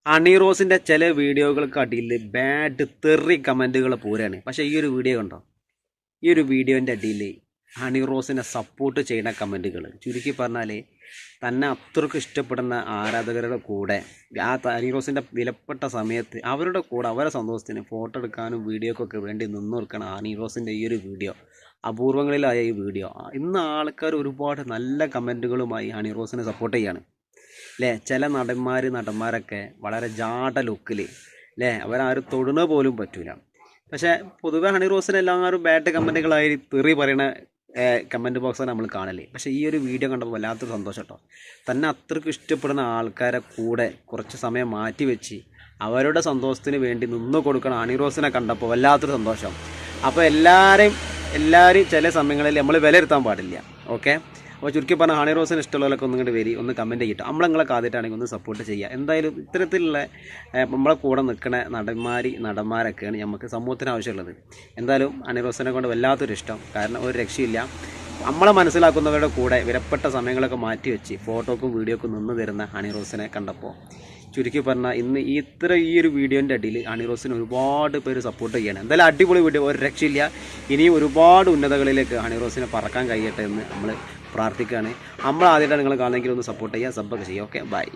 Honey റോസിൻ്റെ ചില വീഡിയോകൾക്ക് അടിയിൽ bad തെറി കമൻറ്റുകൾ പോരാണ്. പക്ഷേ ഈ ഒരു വീഡിയോ കണ്ടോ, ഈ ഒരു വീഡിയോൻ്റെ അടിയിൽ ഹണി റോസിനെ സപ്പോർട്ട് ചെയ്യുന്ന കമൻറ്റുകൾ, ചുരുക്കി പറഞ്ഞാൽ തന്നെ അത്രയ്ക്ക് ഇഷ്ടപ്പെടുന്ന ആരാധകരുടെ കൂടെ ആ ഹണി റോസിൻ്റെ വിലപ്പെട്ട സമയത്ത് അവരുടെ കൂടെ അവരെ സന്തോഷത്തിന് ഫോട്ടോ എടുക്കാനും വീഡിയോക്കൊക്കെ വേണ്ടി നിന്ന് കൊടുക്കണം. ഹണി റോസിൻ്റെ ഈ ഒരു വീഡിയോ അപൂർവങ്ങളിലായ ഈ വീഡിയോ ഇന്ന് ആൾക്കാർ ഒരുപാട് നല്ല കമൻറ്റുകളുമായി ഹണി റോസിനെ സപ്പോർട്ട് ചെയ്യാണ് അല്ലേ. ചില നടന്മാരൊക്കെ വളരെ ജാട ലുക്കിൽ അല്ലേ, അവരാരും തൊടുന്ന പോലും പറ്റൂല. പക്ഷേ പൊതുവെ ഹണി റോസിന് എല്ലാവരും ബാഡ് കമൻറ്റുകളായി തെറി പറയണ കമൻറ്റ് ബോക്സാണ് നമ്മൾ കാണല്. പക്ഷേ ഈ ഒരു വീഡിയോ കണ്ടപ്പോൾ വല്ലാത്തൊരു സന്തോഷം കേട്ടോ. തന്നെ അത്രയ്ക്ക് ഇഷ്ടപ്പെടുന്ന ആൾക്കാരെ കൂടെ കുറച്ച് സമയം മാറ്റി വെച്ച് അവരുടെ സന്തോഷത്തിന് വേണ്ടി നിന്ന് കൊടുക്കണം ഹണി റോസിനെ കണ്ടപ്പോൾ വല്ലാത്തൊരു സന്തോഷം. അപ്പോൾ എല്ലാവരും ചില സമയങ്ങളിൽ നമ്മൾ വിലയിരുത്താൻ പാടില്ല. ഓക്കെ, അപ്പോൾ ചുരുക്കി പറഞ്ഞാൽ ഹണി റോസിന് ഇഷ്ടമുള്ളവരൊക്കെ ഒന്നും കണ്ട് വരി, ഒന്ന് കമൻറ്റ് ചെയ്തിട്ട് നമ്മളെ ആദ്യമായിട്ടാണെങ്കിൽ ഒന്ന് സപ്പോർട്ട് ചെയ്യുക. എന്തായാലും ഇത്തരത്തിലുള്ള നമ്മളെ കൂടെ നിൽക്കുന്ന നടന്മാരൊക്കെയാണ് നമുക്ക് സമൂഹത്തിന് ആവശ്യമുള്ളത്. എന്തായാലും ഹണി റോസിനെ കൊണ്ട് വല്ലാത്തൊരു ഇഷ്ടം, കാരണം ഒരു രക്ഷയില്ല. നമ്മളെ മനസ്സിലാക്കുന്നവരുടെ കൂടെ വിലപ്പെട്ട സമയങ്ങളൊക്കെ മാറ്റി വെച്ച് ഫോട്ടോക്കും വീഡിയോക്കും നിന്ന് തരുന്ന ഹണി റോസിനെ കണ്ടപ്പോൾ ചുരുക്കി പറഞ്ഞാൽ ഇന്ന് ഈ ഒരു വീഡിയോൻ്റെ അടിയിൽ ഹണി റോസിന് ഒരുപാട് പേര് സപ്പോർട്ട് ചെയ്യണം. എന്തായാലും അടിപൊളി വീഡിയോ, ഒരു രക്ഷയില്ല. ഇനിയും ഒരുപാട് ഉന്നതകളിലേക്ക് ഹണി റോസിനെ പറക്കാൻ കഴിയട്ടെ എന്ന് നമ്മൾ പ്രാർത്ഥിക്കുകയാണ്. നമ്മൾ ആദ്യമായിട്ടാണ് നിങ്ങൾ കാണുന്നെങ്കിൽ ഒന്ന് സപ്പോർട്ട് ചെയ്യുക, സബ്ബൊക്കെ ചെയ്യുക. Okay, by.